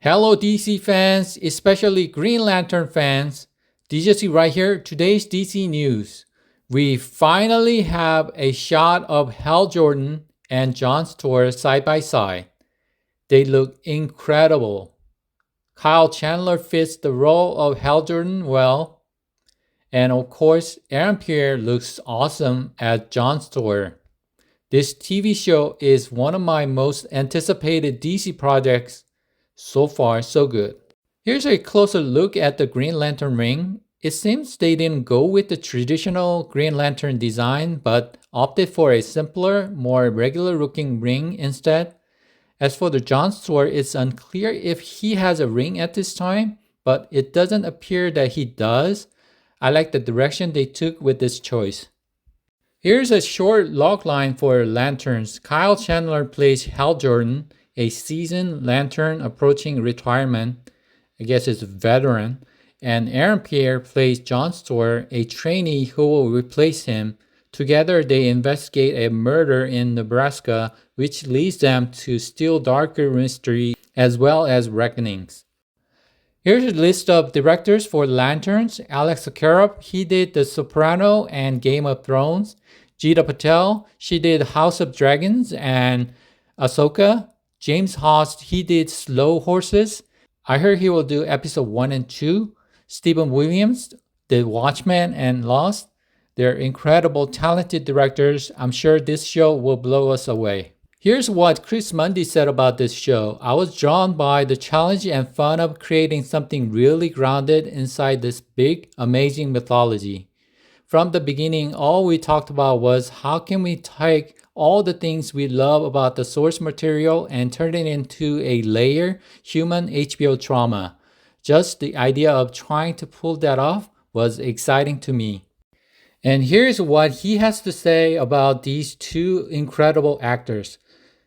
Hello DC fans, especially Green Lantern fans. DJC right here, today's DC news. We finally have a shot of Hal Jordan and John Stewart side by side. They look incredible. Kyle Chandler fits the role of Hal Jordan well. And of course, Aaron Pierre looks awesome as John Stewart. This TV show is one of my most anticipated DC projects. So far, so good. Here's a closer look at the Green Lantern ring. It seems they didn't go with the traditional Green Lantern design, but opted for a simpler, more regular looking ring instead. As for the John Stewart, it's unclear if he has a ring at this time, but it doesn't appear that he does. I like the direction they took with this choice. Here's a short logline for Lanterns. Kyle Chandler plays Hal Jordan, a seasoned Lantern approaching retirement. I guess it's a veteran. And Aaron Pierre plays John Stewart, a trainee who will replace him. Together, they investigate a murder in Nebraska, which leads them to still darker mystery as well as reckonings. Here's a list of directors for Lanterns. Alex Sakharov, he did The Soprano and Game of Thrones. Jita Patel, she did House of Dragons and Ahsoka. James Hawes, he did Slow Horses. I heard he will do episode 1 and 2. Stephen Williams did Watchmen and Lost. They're incredible, talented directors. I'm sure this show will blow us away. Here's what Chris Mundy said about this show. I was drawn by the challenge and fun of creating something really grounded inside this big, amazing mythology. From the beginning, all we talked about was how can we take all the things we love about the source material and turn it into a layer human HBO drama. Just the idea of trying to pull that off was exciting to me. And here's what he has to say about these two incredible actors.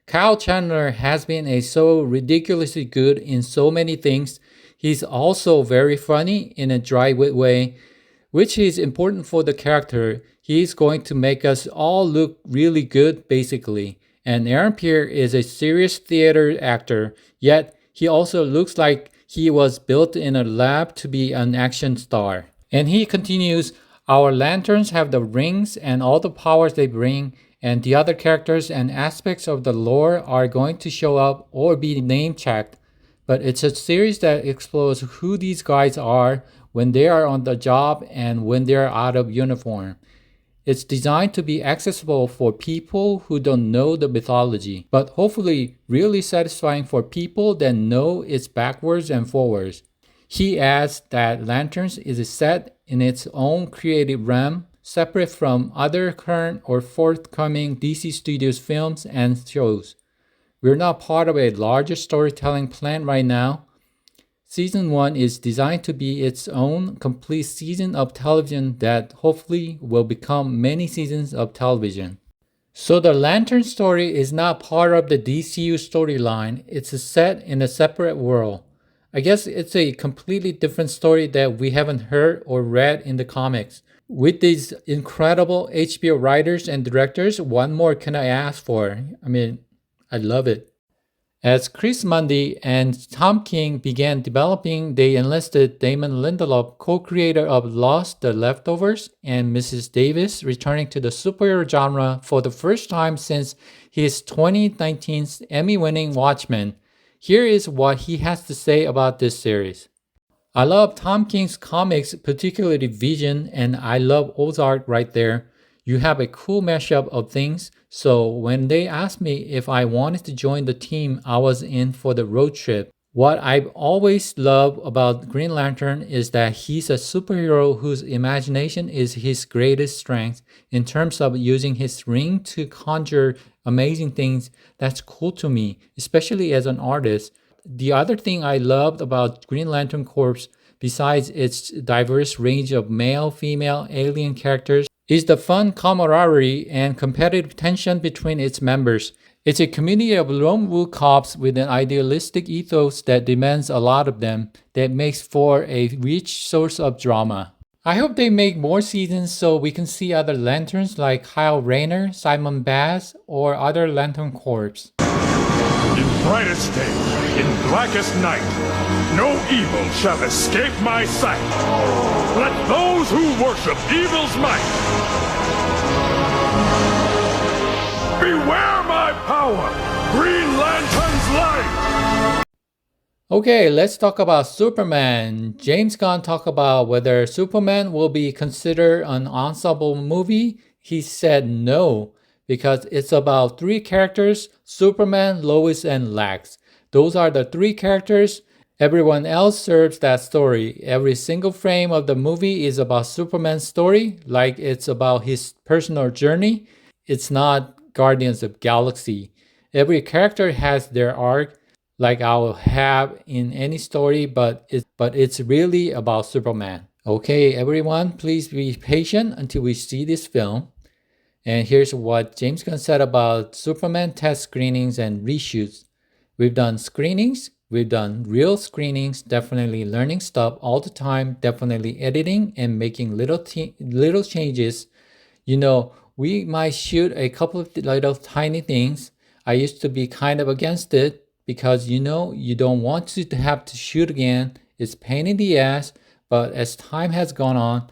Kyle Chandler has been so ridiculously good in so many things. He's also very funny in a dry wit way, which is important for the character. He's going to make us all look really good, basically. And Aaron Pierre is a serious theater actor, yet he also looks like he was built in a lab to be an action star. And he continues, our lanterns have the rings and all the powers they bring, and the other characters and aspects of the lore are going to show up or be name-checked. But it's a series that explores who these guys are when they are on the job and when they are out of uniform. It's designed to be accessible for people who don't know the mythology, but hopefully really satisfying for people that know it's backwards and forwards. He adds that Lanterns is set in its own creative realm, separate from other current or forthcoming DC Studios films and shows. We're not part of a larger storytelling plan right now. Season 1 is designed to be its own complete season of television that hopefully will become many seasons of television. So the Lantern story is not part of the DCU storyline, it's set in a separate world. I guess it's a completely different story that we haven't heard or read in the comics. With these incredible HBO writers and directors, what more can I ask for? I love it. As Chris Mundy and Tom King began developing, they enlisted Damon Lindelof, co-creator of Lost, The Leftovers, and Mrs. Davis, returning to the superhero genre for the first time since his 2019 Emmy-winning Watchmen. Here is what he has to say about this series. I love Tom King's comics, particularly Vision, and I love Ozark right there. You have a cool mashup of things. So when they asked me if I wanted to join the team, I was in for the road trip. What I've always loved about Green Lantern is that he's a superhero whose imagination is his greatest strength in terms of using his ring to conjure amazing things. That's cool to me, especially as an artist. The other thing I loved about Green Lantern Corps, besides its diverse range of male, female, alien characters, is the fun camaraderie and competitive tension between its members. It's a community of lone wolf cops with an idealistic ethos that demands a lot of them, that makes for a rich source of drama. I hope they make more seasons so we can see other Lanterns like Kyle Rayner, Simon Baz, or other Lantern Corps. brightest day, in blackest night, no evil shall escape my sight. Let those who worship evil's might beware my power, Green Lantern's light. Okay, let's talk about Superman. James Gunn talked about whether Superman will be considered an ensemble movie. He said no, because it's about three characters, Superman, Lois, and Lex. Those are the three characters. Everyone else serves that story. Every single frame of the movie is about Superman's story, like it's about his personal journey. It's not Guardians of Galaxy. Every character has their arc, like I'll have in any story, but it's really about Superman. Okay, everyone, please be patient until we see this film. And here's what James Gunn said about Superman test screenings and reshoots. We've done screenings, we've done real screenings, definitely learning stuff all the time, definitely editing and making little changes. You know, we might shoot a couple of little tiny things. I used to be kind of against it, because you don't want to have to shoot again. It's pain in the ass, but as time has gone on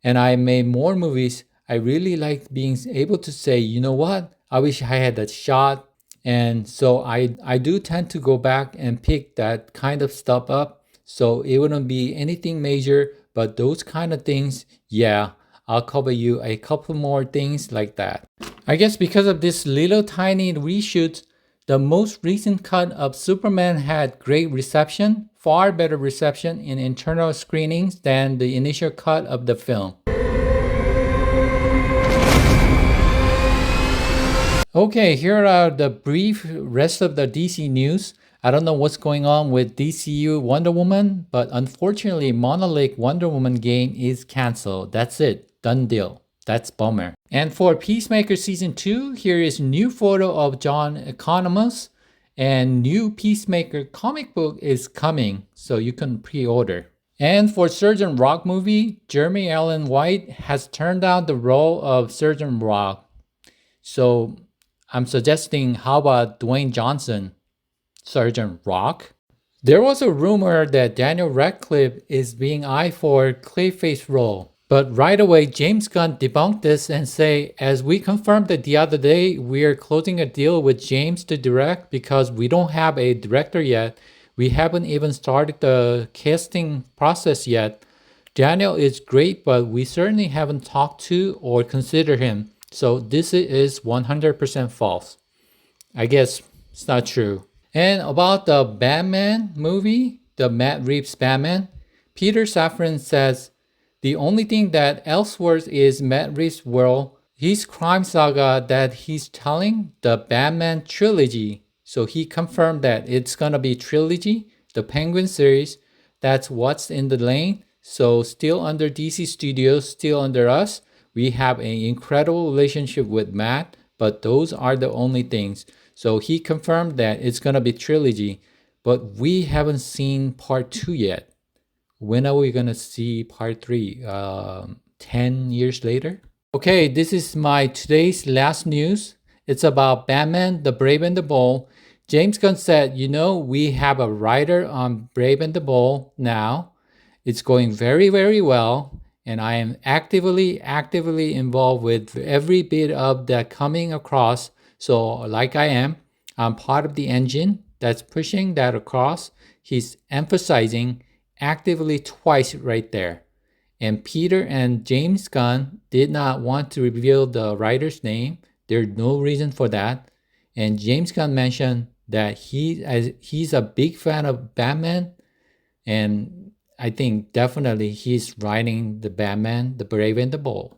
and I made more movies, I really like being able to say, you know what, I wish I had that shot. And so I do tend to go back and pick that kind of stuff up. So it wouldn't be anything major, but those kind of things, yeah, I'll cover you a couple more things like that. I guess because of this little tiny reshoot, the most recent cut of Superman had great reception, far better reception in internal screenings than the initial cut of the film. Okay, here are the brief rest of the DC news. I don't know what's going on with DCU Wonder Woman, but unfortunately, Monolith Wonder Woman game is canceled. That's it. Done deal. That's bummer. And for Peacemaker Season 2, here is new photo of John Economos, and new Peacemaker comic book is coming, so you can pre-order. And for Surgeon Rock movie, Jeremy Allen White has turned down the role of Surgeon Rock. So I'm suggesting, how about Dwayne Johnson, Surgeon Rock? There was a rumor that Daniel Radcliffe is being eyed for Clayface role. But right away, James Gunn debunked this and say, as we confirmed it the other day, we are closing a deal with James to direct because we don't have a director yet. We haven't even started the casting process yet. Daniel is great, but we certainly haven't talked to or considered him. So this is 100% false. I guess it's not true. And about the Batman movie, the Matt Reeves Batman, Peter Safran says, the only thing that Elseworlds is Matt Reeves' world, his crime saga that he's telling, the Batman trilogy. So he confirmed that it's gonna be trilogy, the Penguin series. That's what's in the lane. So still under DC Studios, still under us. We have an incredible relationship with Matt, but those are the only things. So he confirmed that it's gonna be trilogy, but we haven't seen part 2 yet. When are we gonna see part 3? 10 years later? Okay, this is my today's last news. It's about Batman, the Brave and the Bold. James Gunn said, we have a writer on Brave and the Bold now. It's going very, very well. And I am actively involved with every bit of that coming across. So like I'm part of the engine that's pushing that across. He's emphasizing actively twice right there. And Peter and James Gunn did not want to reveal the writer's name. There's no reason for that. And James Gunn mentioned that he's a big fan of Batman, and I think definitely he's writing the Batman, the Brave and the Bold.